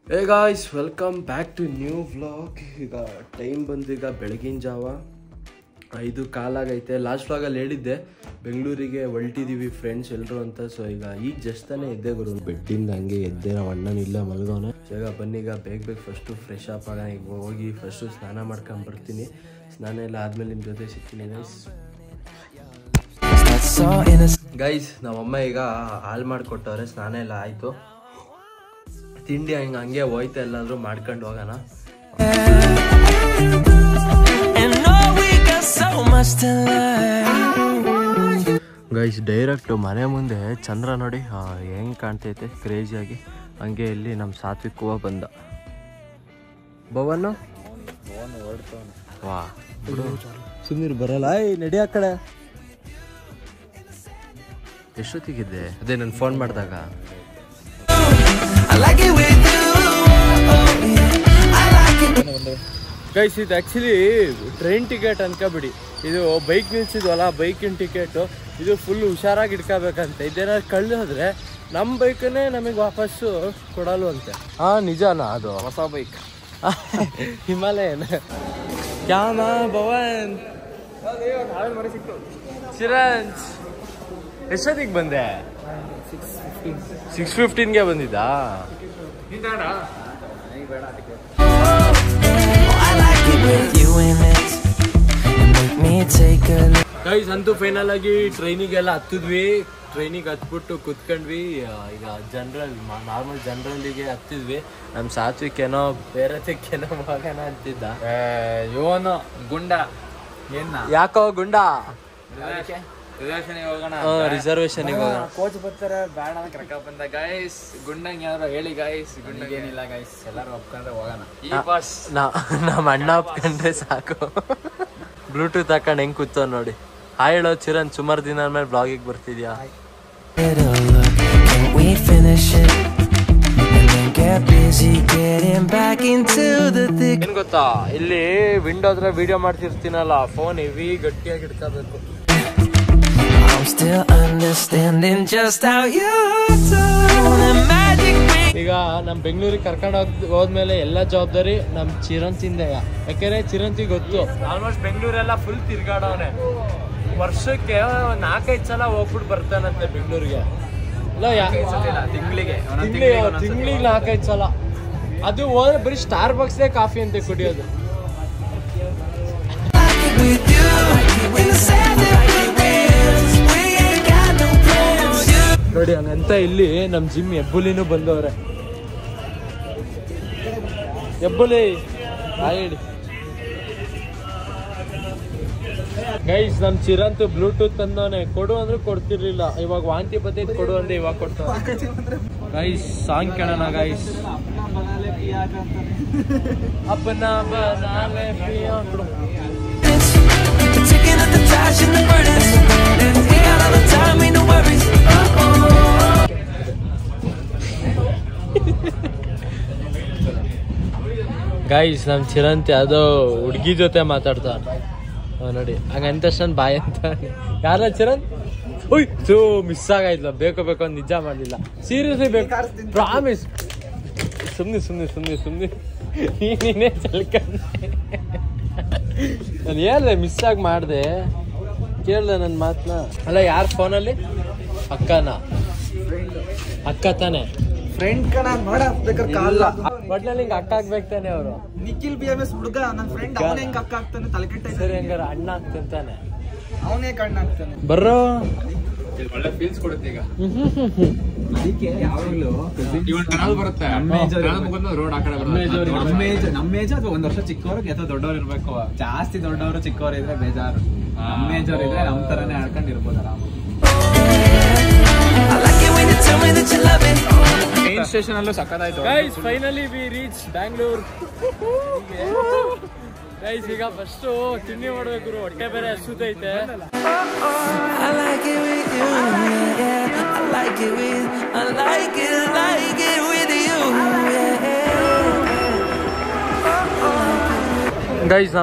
Hey guys, welcome back to new vlog. ಈಗ time ಬಂದು ಈಗ ಬೆಳಗಿನ ಜಾವ 5:15 ಆಗೈತೆ. ಲಾಸ್ಟ್ ವ್ಲಾಗಲ್ಲಿ ಹೇಳಿದ್ದೆ ಬೆಂಗಳೂರಿಗೆ ಹೊರಟಿದ್ದೀವಿ ಫ್ರೆಂಡ್ಸ್ ಎಲ್ಲರೂ ಅಂತ. ಸೊ ಈಗ ಜಸ್ಟ್ ತಾನೇ ಎದ್ದೆ ಗುರು, ಬೆಡ್ಡಿಂದ ಹಂಗೆ ಎದ್ದೆ. ನಾವು ಅಣ್ಣನಿಲ್ಲ ಮಲ್ಗೋನೆ. ಸೊ ಈಗ ಬನ್ನಿ, ಈಗ ಬೇಗ ಫಸ್ಟು ಫ್ರೆಶ್ ಅಪ್ ಆಗೋಣ. ಈಗ ಹೋಗಿ ಫಸ್ಟು ಸ್ನಾನ ಮಾಡ್ಕೊಂಡು ಬರ್ತೀನಿ. ಸ್ನಾನ ಎಲ್ಲ ಆದಮೇಲೆ ನಿಮ್ಮ ಜೊತೆ ಸಿಗ್ತೀನಿ ಗೈಸ್. ನಮ್ಮಮ್ಮ ಈಗ ಹಾಲು ಮಾಡಿಕೊಟ್ಟವ್ರೆ, ಸ್ನಾನ ಎಲ್ಲ ಆಯಿತು. ತಿಂಡಿ ಹಂಗೆ ಹೋಯ್ತಾ ಎಲ್ಲಾದ್ರೂ ಮಾಡ್ಕೊಂಡು ಹೋಗೋಣ. ಗೈಸ್, ಡೈರೆಕ್ಟ್ ಮನೆ ಮುಂದೆ ಚಂದ್ರ ನೋಡಿ ಹೆಂಗ್ ಕಾಣ್ತೈತೆ ಕ್ರೇಜಿಯಾಗಿ. ಹಂಗೆ ಇಲ್ಲಿ ನಮ್ಮ ಸಾತ್ವಿಕ್ ಹೂವ ಬಂದ. ಭವನ್ ವಾ ಸುಮ್ಮನೆ ಬರಲ್ಲ. ನಡಿ ಆ ಕಡೆ. ಎಷ್ಟೊತ್ತಿಗಿದ್ದೆ? ಅದೇ ನಾನು ಫೋನ್ ಮಾಡಿದಾಗ. ಗೈಸ್, ಇದು ಆ್ಯಕ್ಚುಲಿ ಟ್ರೈನ್ ಟಿಕೆಟ್ ಅನ್ಕೋಬಿಡಿ. ಇದು ಬೈಕ್ ನಿಲ್ಸಿದ್ವಲ್ಲ, ಬೈಕಿನ ಟಿಕೆಟು. ಇದು ಫುಲ್ ಹುಷಾರಾಗಿ ಇಟ್ಕೋಬೇಕಂತೆ. ಇದೇನಾದ್ರು ಕಳ್ಳಿದ್ರೆ ನಮ್ಮ ಬೈಕನ್ನೇ ನಮಗೆ ವಾಪಸ್ಸು ಕೊಡಲ್ವಂತೆ. ನಿಜಾನಾ? ಅದು ಹೊಸ ಬೈಕ್ ಹಿಮಾಲಯನ್. ಕ್ಯಾಮ ಭವನ್ ಚಿರಂಜ್ ಎಷ್ಟೊತ್ತಿಗೆ ಬಂದೆ? 6:15ಗೆ ಬಂದಿದ್ದಾ? ಗೈಸ್, ಅಂತೂ ಫೈನಲ್ ಆಗಿ ಟ್ರೈನಿಗೆಲ್ಲ ಹತ್ತಿದ್ವಿ. ಟ್ರೈನಿಗೆ ಹತ್ಬಿಟ್ಟು ಕುತ್ಕೊಂಡ್ವಿ. ಈಗ ನಾರ್ಮಲ್ ಜನರಲ್ಲಿಗೆ ಹತ್ತಿದ್ವಿ. ನಮ್ಮ ಸಾತ್ವಿಕ್ ಏನೋ ಬೇರೆದಕ್ಕೇನೋ ಹೋಗೋಣ ಅಂತಿದ್ದ. ಯೋನು ಗುಂಡ ಯಾಕೋ ಗುಂಡ ರಿಸರ್ವೇಶನ್ ಹೋಗೋಣ. ಕೋಚ್ ಬರ್ತಾರೆ ಬೇಡ ಅಂತ ಕರ್ಕ ಬಂದ. ಗೈಸ್, ಗುಂಡಂಗೆ ಯಾರು ಹೇಳಿ ಗೈಸ್. ಗುಂಡಗೇನಿಲ್ಲ ಗೈಸ್, ಎಲ್ಲರೂ ಒಪ್ಕೊಂಡ್ರೆ ಹೋಗೋಣ. ಈ ಬಸ್ ನಮ್ಮ ಅಣ್ಣ ಒಪ್ಕೊಂಡ್ರೆ ಸಾಕು. ಬ್ಲೂಟೂತ್ ಹಾಕೊಂಡು ಹೆಂಗ್ ಕೂತೋ ನೋಡಿ. ಹಾಯ್ ಹೇಳೋ ಚಿರಣ್, ಸುಮಾರು ದಿನ ಮೇಲೆ ಬ್ಲಾಗಿಗೆ ಬರ್ತಿದ್ಯಾ? ಏನ್ ಗೊತ್ತಾ, ಇಲ್ಲಿ ವಿಂಡೋ ಹತ್ರ ವಿಡಿಯೋ ಮಾಡ್ತಿರ್ತೀನಲ್ಲ, ಫೋನ್ ಹೆವಿ ಗಟ್ಟಿಯಾಗಿ ಇಟ್ಕೋಬೇಕು. ಈಗ ನಮ್ ಬೆಂಗಳೂರಿಗೆ ಕರ್ಕೊಂಡು ಹೋದ್ಮೇಲೆ ಎಲ್ಲ ಜವಾಬ್ದಾರಿ ನಮ್ ಚಿರಂತಿಂದೆ. ಯಾಕೆಂದ್ರೆ ಚಿರಂತಿ ಗೊತ್ತು, ಆಲ್ಮೋಸ್ಟ್ ಬೆಂಗಳೂರೆಲ್ಲ ಫುಲ್ ತಿರ್ಗಾಡವನೆ. ವರ್ಷಕ್ಕೆ 4-5 ಸಲ ಹೋಗ್ಬಿಟ್ಟು ಬರ್ತಾನಂತೆ ಬೆಂಗಳೂರಿಗೆ. ತಿಂಗಳಿಗೆ 4-5 ಸಲ. ಅದು ಹೋದ್ರೆ ಬರೀ ಸ್ಟಾರ್ ಬಾಕ್ಸ್ದೇ ಕಾಫಿ ಅಂತೆ ಕುಡಿಯೋದು. ನೋಡಿ, ಹಂಗಂತ ಇಲ್ಲಿ ನಮ್ ಜಿಮ್ ಹೆಬ್ಬುಲಿನೂ ಬಂದವ್ರೆ. ಹೆಬ್ಬುಲಿ ಹೇಳಿ. ಗೈಸ್, ನಮ್ ಚಿರಂತು ಬ್ಲೂಟೂತ್ ತಂದವನೆ. ಕೊಡು ಅಂದ್ರೆ ಕೊಡ್ತಿರ್ಲಿಲ್ಲ, ಇವಾಗ ವಾಂತಿ ಬರ್ತೈತೆ. ಕೊಡು ಅಂದ್ರೆ ಇವಾಗ ಕೊಡ್ತಾವ. ಗೈಸ್, ಸಾಂಗ್ ಕೇಳೋಣ ಗೈಸ್. ಅಪ್ಪನ ಬನಾಲೆ ಪಿಯಾ ಕೊಡು. ಗೈಸ್, ನಮ್ ಚಿರಂತಿ ಅದು ಹುಡ್ಗಿ ಜೊತೆ ಮಾತಾಡ್ತಾವ ನೋಡಿ. ಹಂಗಂತ ಬಾಯ್ ಅಂತ. ಯಾರ ಚಿರಂತ್? ಹೋಯ್ತು, ಮಿಸ್ ಆಗಾಯ್ತಲ್ಲ. ಬೇಕು ಅಂತ ನಿಜ ಮಾಡ್ಲಿಲ್ಲ. ಸೀರಿಯಸ್ಲಿ ಬೇಕು, ಪ್ರಾಮಿಸ್. ಸುಮ್ನೆ ನೀನೇ ಚಲ್ಕೊಂಡೆ. ನಾನು ಹೇಳ್ದೆ, ಮಿಸ್ ಆಗಿ ಮಾಡ್ದೆ. ಕೇಳ್ದೆ ನನ್ನ ಮಾತನ್ನ. ಅಲ್ಲ, ಯಾರ ಫೋನಲ್ಲಿ? ಅಕ್ಕ ತಾನೆ? ಫ್ರೆಂಡ್ ಕಣ ನೋಡ ಒಟ್ನಲ್ಲಿ ಹಿಂಗ ಅಕ್ಕ ಆಗ್ಬೇಕು ತಾನೆ ಅವರು. ನಿಖಿಲ್ BMS ಹುಡುಗ ನನ್ನ ಫ್ರೆಂಡ್. ಅವನೇ ಹೆಂಗ್ ಅಕ್ಕ ಆಗ್ತಾನೆ? ತಲೆ ಕೆಟ್ಟ. ಸರಿ, ಹಂಗಾರ ಅಣ್ಣ ಆಗ್ತಾನೆ. ಅವನೇ ಕಣ್ಣ ಆಗ್ತಾನೆ. ಬರ್ರೋ, ಒಳ್ಳೆ ಫೀಲ್ಸ್ ಕೊಡುತ್ತೆ. ಈಗ ಅದಕ್ಕೆ ಯಾವಾಗ್ಲೂ ಬರುತ್ತೆ. ರೋಡ್ ಆ ಕಡೆ ನಮ್ಮ ಏಜ್ ಅಥವಾ 1 ವರ್ಷ ಚಿಕ್ಕವ್ರಿಗೆ ಅಥವಾ ದೊಡ್ಡವ್ರು ಇರ್ಬೇಕು. ಜಾಸ್ತಿ ದೊಡ್ಡವರು ಚಿಕ್ಕವ್ರು ಇದ್ರೆ ಬೇಜಾರು. ನಮ್ಮ ಏಜ್ ಅವ್ರು ಇದ್ರೆ ನಮ್ ತರಾನೇ ಆಡ್ಕೊಂಡು ಇರ್ಬೋದು ಆರಾಮಾಗಿ. ಮೇನ್ ಸ್ಟೇಷನ್ ಅಲ್ಲೂ ಸಕ್ಕತ್ತಾಯ್ತು. Guys, finally we reach Bangalore. Guys, ಈಗ ಫಸ್ಟ್ ತಿಂಡಿ ಮಾಡ್ಬೇಕು. ಹೊಟ್ಟೆ ಬೇರೆ ಹಸುತ್ತೈತೆ. ಗೈಸ್,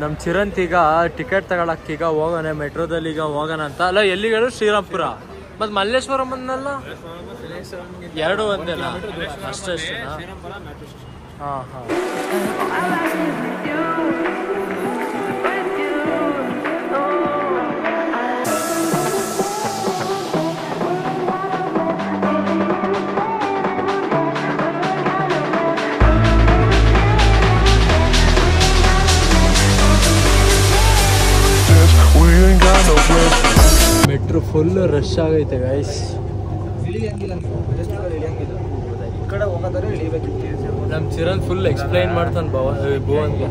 ನಮ್ ಚಿರಂತ್ ಈಗ ಟಿಕೆಟ್ ತಗೊಳಕ್ ಈಗ ಹೋಗೋಣ. ಮೆಟ್ರೋದಲ್ಲಿ ಈಗ ಹೋಗೋಣ ಅಂತ. ಅಲ್ಲ, ಎಲ್ಲಿಗೆ? ಶ್ರೀರಾಮ್ಪುರ. ಮತ್ ಮಲ್ಲೇಶ್ವರಂ ಬಂದಲ್ಲ. ಎರಡು ಒಂದೇನಾ ಅಷ್ಟೇ ಹಾಂ ಹಾಂ. ಮೆಟ್ರೋ ಫುಲ್ ರಶ್ ಆಗೈತೆ ಗೈಸ್. ನಮ್ಮ ಚಿರಣ್ ಫುಲ್ ಎಕ್ಸ್ಪ್ಲೈನ್ ಮಾಡ್ತಾನೆ ಭುವನ್ಗೆ.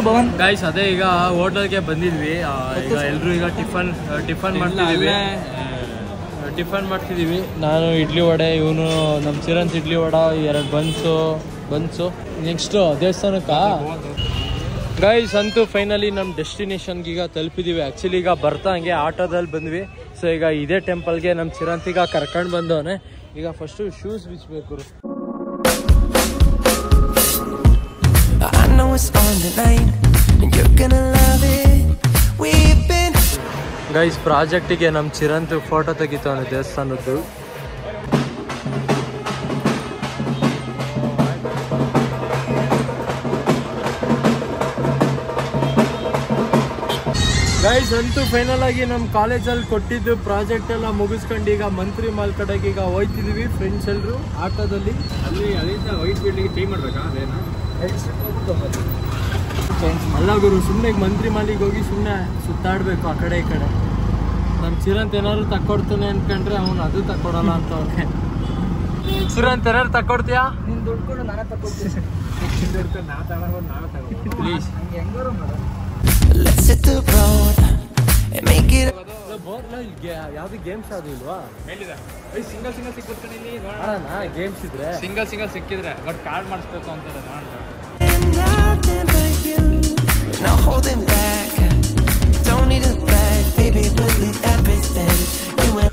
ಭವನ್ ಗೈಸ್ ಅದೇ ಈಗ ಹೋಟೆಲ್ಗೆ ಬಂದಿದ್ವಿ. ಈಗ ಎಲ್ರು ಈಗ ಟಿಫನ್ ಮಾಡ್ತಿದ್ದೀವಿ. ನಾನು ಇಡ್ಲಿ ವಡೆ, ಇವನು ನಮ್ಮ ಚಿರಂತ್ ಇಡ್ಲಿ ವಡ, 2 ಬನ್ಸು. ನೆಕ್ಸ್ಟು ದೇವಸ್ಥಾನಕ್ಕೆ ಗೈಸ್ ಅಂತೂ ಫೈನಲಿ ನಮ್ಮ ಡೆಸ್ಟಿನೇಷನ್ಗೆ ಈಗ ತಲುಪಿದ್ದೀವಿ. ಆ್ಯಕ್ಚುಲಿ ಈಗ ಬರ್ತಾ ಹಂಗೆ ಆಟೋದಲ್ಲಿ ಬಂದ್ವಿ. ಸೊ ಈಗ ಇದೇ ಟೆಂಪಲ್ಗೆ ನಮ್ಮ ಚಿರಂತ್ ಈಗ ಕರ್ಕೊಂಡು ಬಂದವನೆ. ಈಗ ಫಸ್ಟು ಶೂಸ್ ಬಿಚ್ಚಬೇಕು. ಗೈಸ್ ಪ್ರಾಜೆಕ್ಟಿಗೆ ನಮ್ಮ ಚಿರಂತ್ ಫೋಟೋ ತೆಗಿತಾವನೆ ದೇವಸ್ಥಾನದ್ದು. ಗೈಸ್ ಅಂತೂ ಫೈನಲ್ ಆಗಿ ನಮ್ಮ ಕಾಲೇಜಲ್ಲಿ ಕೊಟ್ಟಿದ್ದು ಪ್ರಾಜೆಕ್ಟ್ ಎಲ್ಲ ಮುಗಿಸ್ಕೊಂಡು ಈಗ ಮಂತ್ರಿ ಮಾಲ್ ಕಡೆಗೆ ಈಗ ಹೋಯ್ತಿದೀವಿ ಫ್ರೆಂಡ್ಸ್ ಎಲ್ಲರೂ ಆಟೋದಲ್ಲಿ. ಅಲ್ಲಿಂದ ವೈಟ್ ಫೀಲ್ಡಿಗೆ ಚೇಂಜ್ ಮಾಡ್ಬೇಕಾ ಅದೇನು ಅಲ್ಲ ಗುರು, ಸುಮ್ಮನೆ ಮಂತ್ರಿ ಮಾಲಿಗೆ ಹೋಗಿ ಸುಮ್ಮನೆ ಸುತ್ತಾಡಬೇಕು ಆ ಕಡೆ ಈ ಕಡೆ. ನಮ್ಮ ಚಿರಂತ್ ಏನಾದ್ರು ತಕ್ಕೊಡ್ತಾನೆ ಅನ್ಕೊಂಡ್ರೆ ಅವನು ಅದು ತಕ್ಕೊಡಲ್ಲ ಅಂತ ಅವ್ರಿಗೆ. ಚಿರಂತ್ ಏನಾದ್ರು ತಕ್ಕೊಡ್ತೀಯಾ? ನೀನು ದುಡ್ಡು ಕೊಡು, ನಾನೇ ತಕ್ಕೊಡ್ತೀನಿ. ಪ್ಲೀಸ್. ಯಾವ್ದು ಗೇಮ್ಸ್ ಅದು ಇಲ್ವಾ? ಸಿಂಗಲ್ ಸಿಕ್ಬಿಡ್ತಾನೆ ಇಲ್ಲಿ ಗೇಮ್ಸ್ ಇದ್ರೆ ಸಿಂಗಲ್ ಸಿಕ್ಕಿದ್ರೆ ಬಟ್ ಕಾರ್ಡ್ ಮಾಡಿಸ್ಬೇಕು ಅಂತಾರೆ.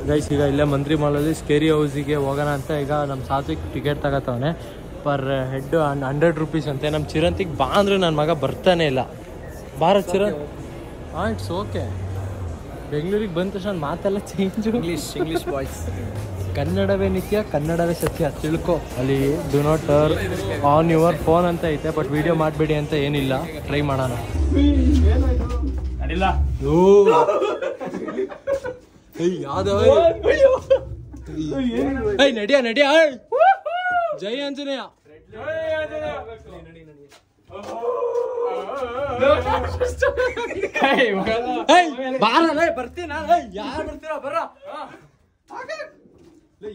ಗೈಸ್ ಈಗ ಇಲ್ಲೇ ಮಂತ್ರಿ ಮಾಲಲ್ಲಿ ಸ್ಕೇರಿ ಹೌಸಿಗೆ ಹೋಗೋಣ ಅಂತ ಈಗ ನಮ್ಮ ಸಾತ್ವಿಕ್ ಟಿಕೆಟ್ ತಗೋತವನೆ. ಪರ್ ಹೆಡ್ 100 ರೂಪೀಸ್ ಅಂತೆ. ನಮ್ಮ ಚಿರಂತಿಗೆ ಬಾ ಅಂದ್ರೆ ನನ್ನ ಮಗ ಬರ್ತಾನೆ ಇಲ್ಲ. ಬಾರ ಚಿರಂತ್. ಹಾಂ, ಇಟ್ಸ್ ಓಕೆ. ಬೆಂಗಳೂರಿಗೆ ಬಂದ ತಕ್ಷಣ ಮಾತೆಲ್ಲ ಚೇಂಜು. English boys. ಕನ್ನಡವೇ ನಿತ್ಯ, ಕನ್ನಡವೇ ಸತ್ಯ ತಿಳ್ಕೊ. ಅಲ್ಲಿ do not turn on your phone ಅಂತ ಐತೆ, ಬಟ್ ವಿಡಿಯೋ ಮಾಡಬೇಡಿ ಅಂತ ಏನಿಲ್ಲ. ಟ್ರೈ ಮಾಡೋಣ. ನಡಿಯ ಜೈ ಆಂಜನೇಯ. ಬರ್ತೀನ? ಯಾರು ಬರ್ತೀರ? ಬರ.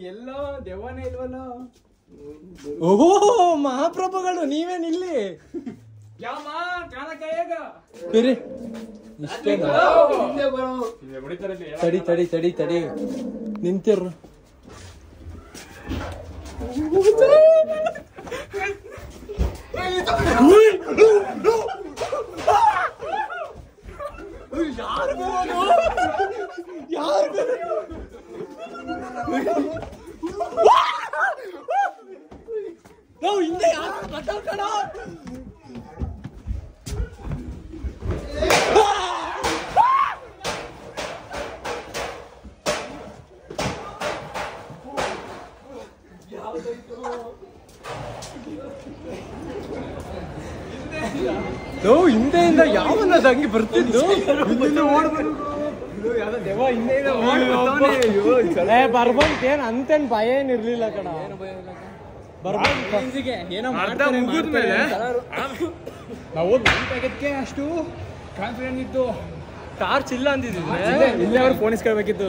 ಎಲ್ಲೋ ದೆವ್ವನೇ ಇಲ್ವಲ್ಲ. ಓಹೋ ಮಹಾಪ್ರಭುಗಳು ನೀವೇನಿಲ್ಲಿ? ಬೇರೆ ತಡಿ ನಿಂತಿರ್ರು. ನಾವು ಹಿಂದೆ ಮಾತಾಡ್ಕಣ. ನಾವು ಹಿಂದೆಯಿಂದ ಯಾವನ್ನ ಹಂಗೆ ಬರ್ತಿದ್ದು. ಬರ್ಬಂತ ಏನ್ ಅಂತೇನ್ ಭಯ ಏನಿರ್ಲಿಲ್ಲ ಕಣ. ಅಷ್ಟು ಕಾನ್ಫಿಡೆಂಟ್ ಇತ್ತು. ಟಾರ್ಚ್ ಇಲ್ಲ ಅಂದಿದ್ವಿ. ಇಲ್ಲೇ ಅವ್ರು ಫೋನ್ ಇಸ್ಕೊಳ್ಬೇಕಿತ್ತು.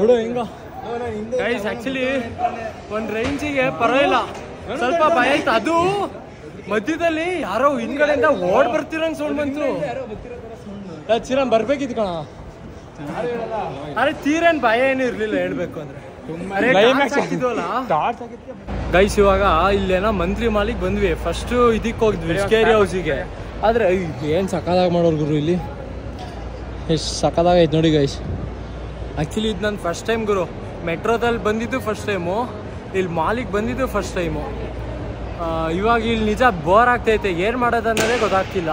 ಬಿಡು ಹಿಂಗ. ಗೈಸ್ ಆಕ್ಚುಲಿ ಒಂದ್ ರೇಂಜಿಗೆ ಪರವಾಗಿಲ್ಲ, ಸ್ವಲ್ಪ ಭಯ ಆಯ್ತು. ಅದು ಮಧ್ಯದಲ್ಲಿ ಯಾರೋ ಹಿಂದ್ಗಡೆಯಿಂದ ಓಡ್ ಬರ್ತಿರಂಗ್ ಸೌಂಡ್ ಬಂತು. ಚಿರನ್ ಬರ್ಬೇಕಿತ್ತು ಕಣ. ಅರೆ ತೀರೇನ್ ಭಯ ಏನು ಇರ್ಲಿಲ್ಲ ಹೇಳ್ಬೇಕು ಅಂದ್ರೆ. ಗೈಸ್ ಇವಾಗ ಇಲ್ಲೇನ ಮಂತ್ರಿ ಮಾಲಿಗೆ ಬಂದ್ವಿ. ಫಸ್ಟ್ ಇದಕ್ಕೆ ಹೋಗಿದ್ವಿ ಸ್ಕೇರಿ ಹೌಸಿಗೆ. ಆದ್ರೆ ಏನ್ ಸಕ್ಕದಾಗ ಮಾಡೋರು ಗುರು ಇಲ್ಲಿ. ಎಷ್ಟು ಸಕ್ಕದಾಗೈತೆ ನೋಡಿ ಗೈಸ್. ಆಕ್ಚುಲಿ ಇದು ನನ್ನ ಫಸ್ಟ್ ಟೈಮ್ ಗುರು. ಮೆಟ್ರೋದಲ್ಲಿ ಬಂದಿದ್ದು ಫಸ್ಟ್ ಟೈಮು. ಇಲ್ಲಿ ಮಾಲಿಗೆ ಬಂದಿದ್ದು ಫಸ್ಟ್ ಟೈಮು. ಇವಾಗ ಇಲ್ಲಿ ನಿಜ ಬೋರ್ ಆಗ್ತೈತೆ, ಏನು ಮಾಡೋದು ಅನ್ನೋದೇ ಗೊತ್ತಾಗ್ತಿಲ್ಲ.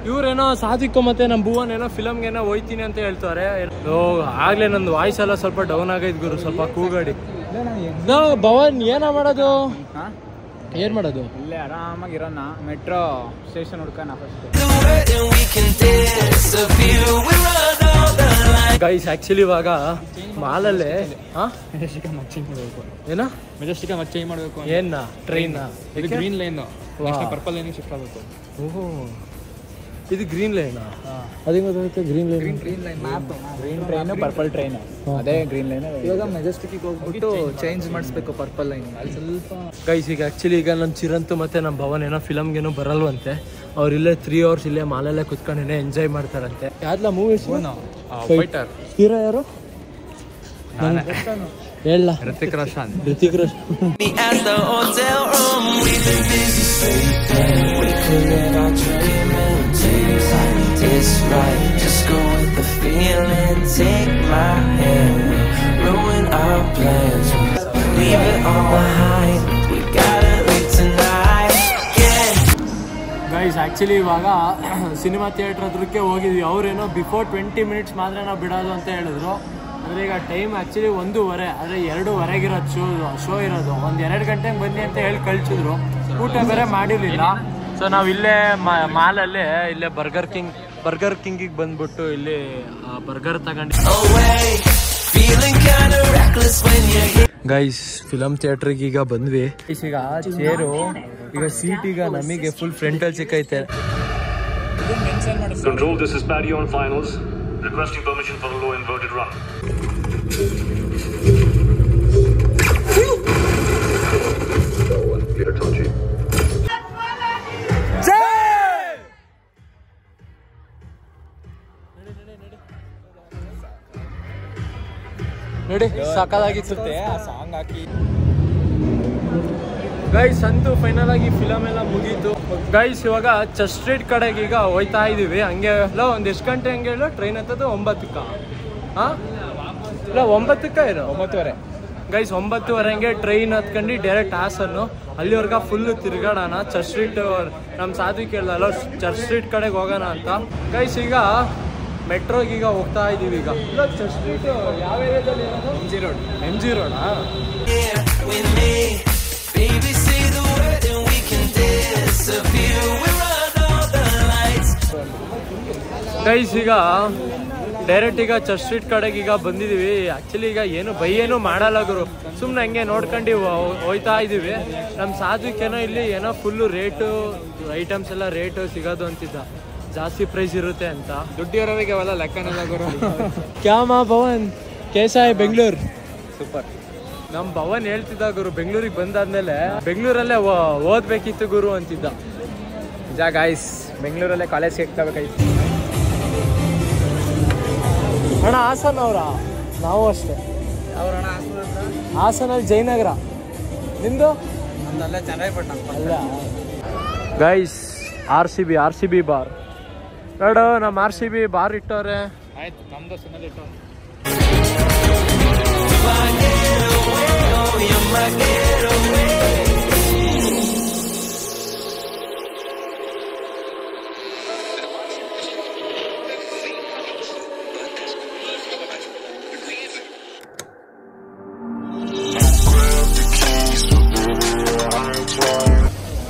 ಇವರೇನೋ ಸಾಧಿಕೋ ಮತ್ತು ನಮ್ಮ ಭುವನ್ ಏನೋ ಫಿಲಮ್ಗೇನೋ ಹೋಯ್ತೀನಿ ಅಂತ ಹೇಳ್ತಾರೆ. ಆಗಲೇ ನಂದು ವಾಯ್ಸ್ ಎಲ್ಲ ಸ್ವಲ್ಪ ಡೌನ್ ಆಗೈತೆ ಗುರು, ಸ್ವಲ್ಪ ಕೂಗಾಡಿ. ಭವನ್ ಏನೋ ಮಾಡೋದು, ಏನು ಮಾಡೋದು? ಇಲ್ಲೇ ಆರಾಮಾಗಿರೋಣ, ಮೆಟ್ರೋ ಸ್ಟೇಷನ್ ಹುಡ್ಕೋಣ ಫಸ್ಟ್. ಗೈಸ್ ಆ್ಯಕ್ಚುಲಿ ಇವಾಗ ಮಾಲಲ್ಲೇ ಮೆಜೆಸ್ಟಿಕ್ ಮತ್ತೆ ಚೇಂಜ್ ಮಾಡಬೇಕು. ಏನೋ ಮೆಜೆಸ್ಟಿಕ್ ಮತ್ತೆ ಚೇಂಜ್ ಮಾಡಬೇಕು. ಏನ ಟ್ರೈನ್? ಇದು ಗ್ರೀನ್ ಲೈನ್, ಪರ್ಪಲ್ ಲೈನಿಗೆ ಶಿಫ್ಟ್ ಆಗಬೇಕು. ಓಹೋ, ಇದು ಗ್ರೀನ್ ಲೈನಾ? ಅದೇ ಗೊತ್ತಾಗುತ್ತೆ. Green line, green line map, green train, purple train, ಅದೇ ಗ್ರೀನ್ ಲೈನ್. ಇವಾಗ ಮೆಜೆಸ್ಟಿಕ್ಗೆ ಹೋಗ್ಬಿಟ್ಟು ಚೇಂಜ್ ಮಾಡಿಸ್ಬೇಕು ಪರ್ಪಲ್ ಲೈನ್. ಅಲ್ಲಿ ಸ್ವಲ್ಪ ಗೈಸ್ ಈಗ ಆ್ಯಕ್ಚುಲಿ ಈಗ ನನ್ನ ಚಿರಂತು ಮತ್ತು ನಮ್ಮ ಭವನ್ ಏನೋ ಫಿಲಮ್ಗೇನೋ ಬರಲ್ವಂತೆ. ಅವ್ರಿಲ್ಲೇ 3 hours ಇಲ್ಲೇ ಮಾಲಲ್ಲೇ ಕುತ್ಕೊಂಡೇನೆ ಎಂಜಾಯ್ ಮಾಡ್ತಾರಂತೆ. ಯಾವ್ದಲ್ಲ ಮೂವಿ ಫೈಟರ್ ಹೀರೋ ಯಾರು ಹೇಳ? Hrithik Roshan. Hrithik Roshan. It's right, just go with the feeling. Take my hand, ruin our plans. Leave it all behind. We gotta leave tonight. Guys actually ಇವಾಗ ಸಿನಿಮಾ ಥಿಯೇಟ್ರ್ ಹತ್ರಕ್ಕೆ ಹೋಗಿದ್ವಿ. ಅವರೇನೋ ಬಿಫೋರ್ 20 minutes ಮಾತ್ರ ನಾವು ಬಿಡೋದು ಅಂತ ಹೇಳಿದ್ರು. ಅಂದರೆ ಈಗ ಟೈಮ್ ಆ್ಯಕ್ಚುಲಿ 1:15, ಆದರೆ 2:15 ಶೋ ಇರೋದು. 1-2 ಗಂಟೆಗೆ ಬನ್ನಿ ಅಂತ ಹೇಳಿ ಕಳಿಸಿದ್ರು. ಊಟ ಬೇರೆ ಮಾಡಿರಲಿಲ್ಲ. ಸೊ ನಾವು ಇಲ್ಲೇ ಮಾಲಲ್ಲೇ ಇಲ್ಲೇ ಬರ್ಗರ್ ಕಿಂಗಿಗೆ ಬಂದ್ಬಿಟ್ಟು ಇಲ್ಲಿ ಬರ್ಗರ್ ತಗೊಂಡು ಗೈಸ್ ಫಿಲಮ್ ಥಿಯೇಟ್ರಿಗೆ ಈಗ ಬಂದ್ವಿ. ಈಗ ಚೇರು ಈಗ ಸೀಟ್ ಈಗ ನಮಗೆ full ಫ್ರಂಟಲ್ಲಿ ಸಿಕ್ಕೈತೆ. Control, this is Paddy on finals. Requesting permission for a low inverted run. ನೋಡಿ ಸಕಲಾಗಿಸುತ್ತೆ ಸಾಂಗ್ ಹಾಕಿ. ಗೈಸ್ ಅಂತೂ ಫೈನಲ್ ಆಗಿ ಫಿಲಮ್ ಎಲ್ಲ ಮುಗೀತು. ಗೈಸ್ ಇವಾಗ ಚರ್ಚ್ ಸ್ಟ್ರೀಟ್ ಕಡೆಗೆ ಈಗ ಹೋಯ್ತಾ ಇದೀವಿ. ಹಂಗೆ ಇಲ್ಲ ಒಂದು ಎಷ್ಟು ಗಂಟೆ ಹಂಗೆ ಇಲ್ಲ ಟ್ರೈನ್ ಹತ್ತದು 9ಕ್ಕೆ. ಇಲ್ಲ 9ಕ್ಕೆ ಇರೋ 9:15. ಗೈಸ್ 9:15 ಹಂಗೆ ಟ್ರೈನ್ ಹತ್ಕೊಂಡು ಡೈರೆಕ್ಟ್ ಹಾಸನ್ನು. ಅಲ್ಲಿವರೆಗೆ ಫುಲ್ಲು ತಿರ್ಗಾಡೋಣ. ಚರ್ಚ್ ಸ್ಟ್ರೀಟ್ ನಮ್ಮ ಸಾಧ್ವಿ ಕೇಳ್ದಲ್ಲ ಚರ್ಚ್ ಸ್ಟ್ರೀಟ್ ಕಡೆಗೆ ಹೋಗೋಣ ಅಂತ. ಗೈಸ್ ಈಗ ಮೆಟ್ರೋಗೀಗ ಹೋಗ್ತಾ ಇದ್ದೀವಿ. ಈಗ ಇಲ್ಲ ಚರ್ಚ್ ಸ್ಟ್ರೀಟ್ ಯಾವ ಏರಿಯಾದಲ್ಲಿ ಇರೋದು? ಎಮ್ ಜಿ ರೋಡಾ? ಗೈಸ್ ಈಗ ಡೈರೆಕ್ಟ್ ಈಗ ಚರ್ಚ್ ಸ್ಟ್ರೀಟ್ ಕಡೆಗೆ ಈಗ ಬಂದಿದ್ದೀವಿ. ಆ್ಯಕ್ಚುಲಿ ಈಗ ಏನು ಮಾಡಲ್ಲ ಗುರು, ಸುಮ್ಮನೆ ಹಂಗೆ ನೋಡ್ಕೊಂಡು ಹೋಯ್ತಾ ಇದ್ದೀವಿ. ನಮ್ಮ ಸಾಧ್ವಿಕೇನೋ ಇಲ್ಲಿ ಏನೋ ಫುಲ್ಲು ರೇಟು ಐಟಮ್ಸ್ ಎಲ್ಲ ರೇಟು ಸಿಗೋದು ಅಂತಿದ್ದ, ಜಾಸ್ತಿ ಪ್ರೈಸ್ ಇರುತ್ತೆ ಅಂತ. ದುಡ್ಡಿರೋರಿಗೆ ಅವೆಲ್ಲ ಲೆಕ್ಕನೆಲ್ಲ ಗುರು. ಕ್ಯಾಮಾ ಭವನ್ ಕೇಸಾಯ್ ಬೆಂಗಳೂರು ಸೂಪರ್. ನಮ್ಮ ಭವನ್ ಹೇಳ್ತಿದ್ದ ಗುರು, ಬೆಂಗಳೂರಿಗೆ ಬಂದಾದ್ಮೇಲೆ ಬೆಂಗಳೂರಲ್ಲೇ ಓದ್ಬೇಕಿತ್ತು ಗುರು ಅಂತಿದ್ದ. ನಿಜ ಗಾಯ್ಸ್, ಬೆಂಗಳೂರಲ್ಲೇ ಕಾಲೇಜ್ ಸಿಗ್ತಬೇಕಾಯ್ತು. ಅಣ್ಣ ಹಾಸನ್ ಅವರ? ನಾವು ಅಷ್ಟೇ. ಅವ್ರಣ್ಣ ಹಾಸನಲ್ಲಿ ಜಯನಗರ. ನಿಮ್ಮದು? ನಮ್ದಲ್ಲೇ ಚನ್ನರಾಯಪಟ್ಟಣ. ಅಲ್ಲ guys R C B bar ನೋಡು, ನಮ್ಮ RCB ಬಾರ್ ಇಟ್ಟವ್ರೆ. ಆಯ್ತು, ನಮ್ದು ಸುಮ್ಮನೆ ಇಟ್ಟು.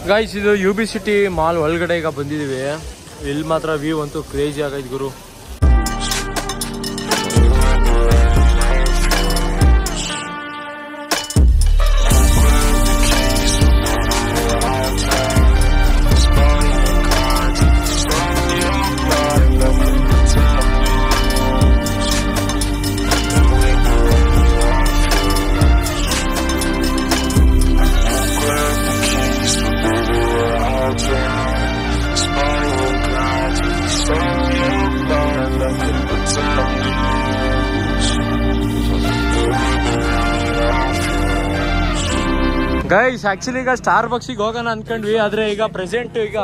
ಗೈಸ್ ಇದು UB ಸಿಟಿ ಮಾಲ್ ಒಳಗಡೆ ಈಗ ಬಂದಿದ್ದೀವಿ. ಇಲ್ಲಿ ಮಾತ್ರ ವ್ಯೂ ಅಂತೂ ಕ್ರೇಜಿ ಆಗೈತೆ ಗುರು. ಗೈಸ್ ಆಕ್ಚುಲಿ ಈಗ ಸ್ಟಾರ್ ಬಕ್ಸಿಗೆ ಹೋಗೋಣ ಅನ್ಕೊಂಡ್ವಿ, ಆದ್ರೆ ಈಗ ಪ್ರೆಸೆಂಟ್ ಈಗ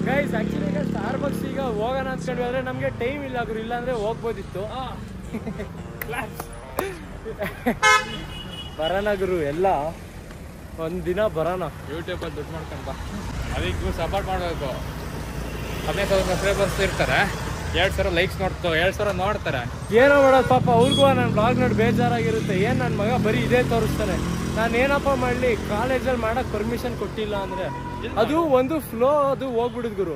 ಗೈಸ್ ಆಕ್ಚುಲಿ ಈಗ ಸ್ಟಾರ್ ಬಕ್ಸ್ ಈಗ ಹೋಗೋಣ ಅನ್ಕೊಂಡ್ವಿ, ಆದ್ರೆ ನಮ್ಗೆ ಟೈಮ್ ಇಲ್ಲ ಗುರು, ಇಲ್ಲಾಂದ್ರೆ ಹೋಗ್ಬೋದಿತ್ತು. ಬರೋಣ ಗುರು ಎಲ್ಲ ಒಂದಿನ ಬರೋಣ. ಯೂಟ್ಯೂಬಲ್ಲಿ ದುಡ್ಡು ಮಾಡ್ಕೊಂಡು ಬಾ. ಅದಕ್ಕೂ ಸಪೋರ್ಟ್ ಮಾಡಬೇಕು. 15,000 ಸಬ್ಸ್ಕ್ರೈಬರ್ಸ್ ಇರ್ತಾರೆ, 2,000 ಲೈಕ್ಸ್ 2,000 ನೋಡ್ತಾರೆ. ಏನೋ ಮಾಡೋದು ಪಾಪ ಅವ್ರಿಗೂ ನನ್ನ ಬ್ಲಾಗ್ ನೋಡಿ ಬೇಜಾರಾಗಿರುತ್ತೆ. ಏನು ನನ್ನ ಮಗ ಬರೀ ಇದೇ ತೋರಿಸ್ತಾನೆ, ನಾನು ಏನಪ್ಪ ಮಾಡಲಿ, ಕಾಲೇಜಲ್ಲಿ ಮಾಡೋಕ್ಕೆ ಪರ್ಮಿಷನ್ ಕೊಟ್ಟಿಲ್ಲ ಅಂದರೆ ಅದು ಒಂದು ಫ್ಲೋ ಅದು ಹೋಗ್ಬಿಡುದು ಗುರು.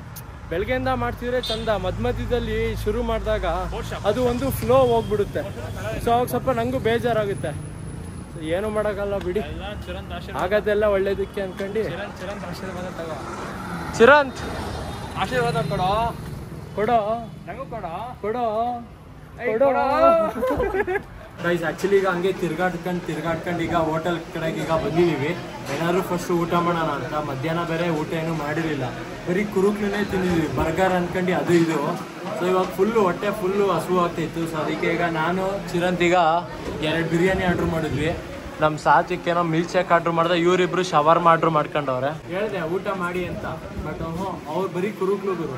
ಬೆಳಗ್ಗೆಯಿಂದ ಮಾಡ್ತಿದ್ರೆ ಚಂದ, ಮಧ್ಯದಲ್ಲಿ ಶುರು ಮಾಡಿದಾಗ ಅದು ಒಂದು ಫ್ಲೋ ಹೋಗ್ಬಿಡುತ್ತೆ. ಸೊ ಅವಾಗ ಸ್ವಲ್ಪ ನನಗೂ ಬೇಜಾರಾಗುತ್ತೆ. ಏನು ಮಾಡೋಕ್ಕಲ್ಲ ಬಿಡಿ, ಆಗದೆಲ್ಲ ಒಳ್ಳೇದಕ್ಕೆ ಅನ್ಕೊಂಡು. ಚಿರಂತ್ ಆಶೀರ್ವಾದ ಕೊಡೋ ಕೊಡೋ ನಂಗೂ ಕೊಡೋ ಕೊಡೋ ಕೊಡೋ. ಗೈಸ್ ಆ್ಯಕ್ಚುಲಿ ಈಗ ಹಂಗೆ ತಿರ್ಗಾಡ್ಕೊಂಡು ಈಗ ಹೋಟೆಲ್ ಕಡೆಗೆ ಈಗ ಬಂದಿದ್ದೀವಿ. ಏನಾದ್ರು ಫಸ್ಟ್ ಊಟ ಮಾಡೋಣ ಅಂತ. ಮಧ್ಯಾಹ್ನ ಬೇರೆ ಊಟ ಏನೂ ಮಾಡಿರಲಿಲ್ಲ, ಬರೀ ಕುರುಕ್ಲೇ ತಿಂದಿದ್ವಿ, ಬರ್ಗರ್ ಅನ್ಕೊಂಡು ಅದು ಇದು. ಸೊ ಇವಾಗ ಹೊಟ್ಟೆ ಫುಲ್ಲು ಹಸು ಆಗ್ತಿತ್ತು. ಸೊ ಅದಕ್ಕೆ ಈಗ ನಾನು ಚಿರಂತ್ ಈಗ 2 ಬಿರಿಯಾನಿ ಆರ್ಡ್ರ್ ಮಾಡಿದ್ವಿ. ನಮ್ಮ ಸಾತ್ವಿಕೇನೋ ಮಿಲ್ಕ್ ಶೇಕ್ ಆರ್ಡ್ರ್ ಮಾಡಿದೆ, ಇವರಿಬ್ರು ಶವರ್ಮ ಆರ್ಡ್ರ್ ಮಾಡ್ಕೊಂಡವ್ರೆ. ಹೇಳಿದೆ ಊಟ ಮಾಡಿ ಅಂತ, ಬಟ್ ಅವ್ರು ಬರೀ ಕುರುಕ್ಲು ಗುರು.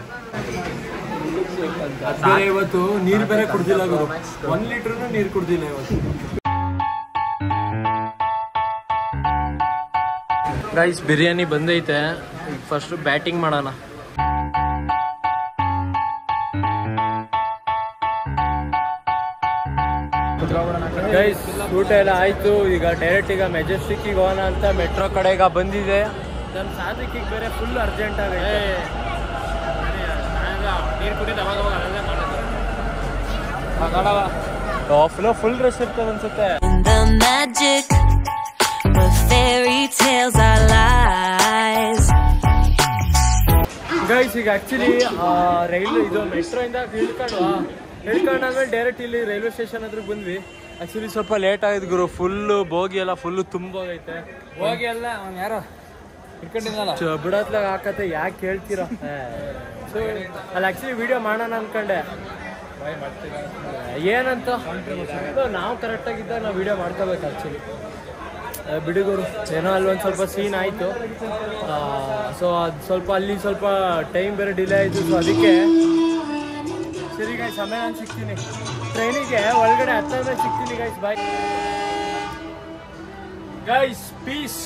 ಬೇರೆ ಇವತ್ತು ನೀರು ಬೇರೆ ಕುಡ್ದಿಲ್ಲ ಗುರು, 1 ಲೀಟ್ರೂ ನೀರು ಕುಡ್ದಿಲ್ಲ ಇವತ್ತು. ಗೈಸ್ ಬಿರಿಯಾನಿ ಬಂದೈತೆ, ಈಗ ಫಸ್ಟ್ ಬ್ಯಾಟಿಂಗ್ ಮಾಡೋಣ. ಗೈಸ್ ಊಟ ಎಲ್ಲ ಆಯ್ತು. ಈಗ ಡೈರೆಕ್ಟ್ ಈಗ ಮೆಜೆಸ್ಟಿಕ್ಕಿಗೆ ಹೋಗೋಣ ಅಂತ ಮೆಟ್ರೋ ಕಡೆಗ ಬಂದಿದೆ. ನಮ್ಮ ಸಾಧಕಿಗೆ ಬೇರೆ ಫುಲ್ ಅರ್ಜೆಂಟ್ ಆಗೈತೆ. ಫುಲ್ ರಶ್ ಇರ್ತದೆ ಅನ್ಸುತ್ತೆ. ಗೈಸ್ ಈಗ ಆಕ್ಚುಲಿ ರೈಲ್ವೆ ಇದು ಮೆಟ್ರೋ ಇಂದ ಇಳ್ಕೊಂಡಾದ್ಮೇಲೆ ಡೈರೆಕ್ಟ್ ಇಲ್ಲಿ ರೈಲ್ವೆ ಸ್ಟೇಷನ್ ಹತ್ರ ಬಂದ್ವಿ. ಆಕ್ಚುಲಿ ಸ್ವಲ್ಪ ಲೇಟ್ ಆಗಿದ್ ಗುರು, ಫುಲ್ಲು ಬೋಗಿ ಎಲ್ಲ ಫುಲ್ಲು ತುಂಬೋಗೈತೆ. ಹೋಗಿ ಎಲ್ಲ ಯಾರೋ ಇಟ್ಕೊಂಡಿದ್ದಲ್ಲ ಬಿಡತ್ಲಾಗ ಹಾಕತ್ತೆ, ಯಾಕೆ ಹೇಳ್ತೀರಾ? ಸೊ ಅಲ್ಲಿ ಆಕ್ಚುಲಿ ವಿಡಿಯೋ ಮಾಡೋಣ ಅನ್ಕೊಂಡೆ, ಏನಂತ ನಾವು ಕರೆಕ್ಟಾಗಿದ್ದಾಗ ನಾವು ವಿಡಿಯೋ ಮಾಡ್ಕೋಬೇಕು. ಆ್ಯಕ್ಚುಲಿ ಬಿಡುಗರು ಏನೋ ಅಲ್ಲಿ ಒಂದು ಸ್ವಲ್ಪ ಸೀನ್ ಆಯಿತು. ಸೊ ಅದು ಸ್ವಲ್ಪ ಅಲ್ಲಿ ಸ್ವಲ್ಪ ಟೈಮ್ ಬೇರೆ ಡಿಲೇ ಆಯಿತು. ಸೊ ಅದಕ್ಕೆ ಸರಿ ಗೈಸ್, ಸಮಯ ನಾನು ಸಿಗ್ತೀನಿ ಟ್ರೈನಿಗೆ ಒಳಗಡೆ ಹತ್ತಂದ್ರೆ ಸಿಗ್ತೀನಿ guys. Bye guys, peace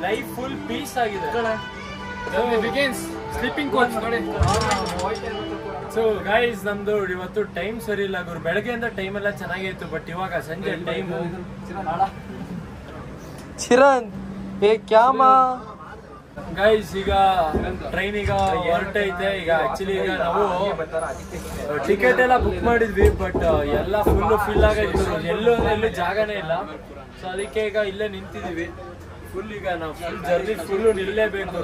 life full peace ಆಗಿದೆ. ಸ್ಲೀಪಿಂಗ್ ಕೋಚ್ ನೋಡಿ. ಸೊ ಗೈಸ್ ನಮ್ದು ಇವತ್ತು ಟೈಮ್ ಸರಿ ಇಲ್ಲ ಗುರು. ಬೆಳಗ್ಗೆಯಿಂದ ಟೈಮ್ ಎಲ್ಲ ಚೆನ್ನಾಗೇ ಇತ್ತು, ಬಟ್ ಇವಾಗ ಸಂಜೆ ಟೈಮ್ ಚಿರಂತ್ ಗೈಸ್ ಈಗ ಟ್ರೈನ್ ಈಗ ಹೊರಟೈತೆ. ಈಗ ಆಕ್ಚುಲಿ ಈಗ ನಾವು ಟಿಕೆಟ್ ಎಲ್ಲ ಬುಕ್ ಮಾಡಿದ್ವಿ, ಬಟ್ ಎಲ್ಲ ಫಿಲ್ ಆಗೈತೆ. ಎಲ್ಲೂ ಜಾಗನೇ ಇಲ್ಲ. ಸೊ ಅದಕ್ಕೆ ಈಗ ಇಲ್ಲೇ ನಿಂತಿದೀವಿ. ಫುಲ್ ಈಗ ನಾವು ಫುಲ್ ಜರ್ನಿ ಫುಲ್ಲು ನಿಲ್ಲೇಬೇಕು.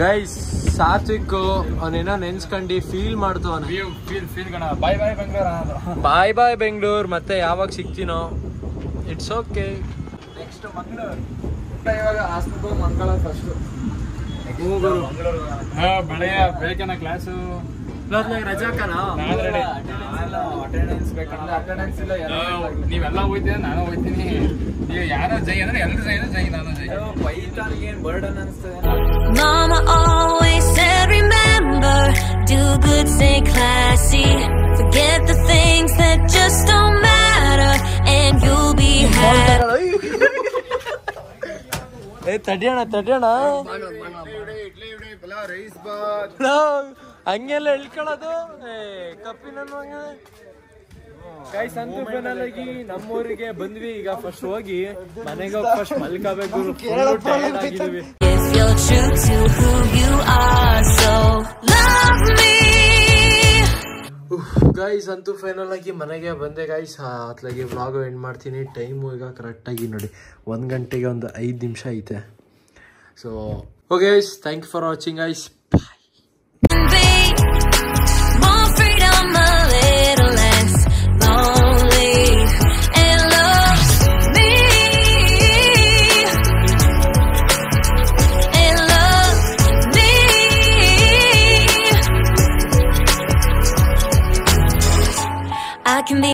ಗೈಸ್ ಸಾತ್ವಿಕ್ ಅವನೇನೋ ನೆನ್ಸ್ಕೊಂಡು ಫೀಲ್ ಮಾಡ್ತವನ. Bye bye Bengaluru, bye bye Bengaluru. ಮತ್ತೆ ಯಾವಾಗ ಸಿಗ್ತೀನೋ ಇಟ್ಸ್ ಓಕೆ. ನೆಕ್ಸ್ಟ್ ಮಂಗಳೂರು. ಇವಾಗ ಹಾಸ್ಪಿಟಲ್ ಮಂಗಳ ಫಸ್ಟ್ ಬೆಳಗ್ಗೆ ಕ್ಲಾಸು ರಜಾಕನ ಅಟೆಂಡೆನ್ಸ್ ಬೇಕಂದ್ರೆ ಅಟೆಂಡೆನ್ಸ್ ಇಲ್ಲ. ನೀವೆಲ್ಲ ಹೋಗ್ತೀರ, ನಾನು ಹೋಗ್ತೀನಿ. ನೀವು ಯಾರೋ ಜೈ ಅಂದ್ರೆ ಎಲ್ಲರೂ ಜೈ ಅಂದ್ರೆ ಜೈ, ನಾನು ಜೈ. ಪೈತಾನಿಗೆ ಏನು ಬರ್ಡನ್ ಅನಿಸ್ತದೆ. Mama always said remember, do good, stay classy, forget the things that just don't matter and you'll be happy. ತಡಿಯೋಣ ಹಂಗೆಲ್ಲ ಹೇಳ್ಕೊಳ್ಳೋದು ಕಪ್ಪಿನ ಗೈಸ್. ಅಂತೂ ಫೈನಲ್ ಆಗಿ ನಮ್ಮೂರಿಗೆ ಬಂದ್ವಿ. ಈಗ ಫಸ್ಟ್ ಹೋಗಿ ಮನೆಗೆ ಹೋಗಿ ಫಸ್ಟ್ ಮಲ್ಕೋಬೇಕು. ಟೈರ್ಡ್ ಆಗಿದ್ವಿ. If you're true to who you are, so love me. Guys ಅಂತೂ ಫೈನಲ್ ಆಗಿ ಮನೆಗೆ ಬಂದೆ ಗೈಸ್. ಅತ್ಲಾಗಿ ವ್ಲಾಗ್ ಎಂಡ್ ಮಾಡ್ತೀನಿ. ಟೈಮು ಈಗ ಕರೆಕ್ಟಾಗಿ ನೋಡಿ 1 ಗಂಟೆಗೆ ಒಂದು 5 ನಿಮಿಷ ಐತೆ. So okay guys, thank you for watching guys. Bye.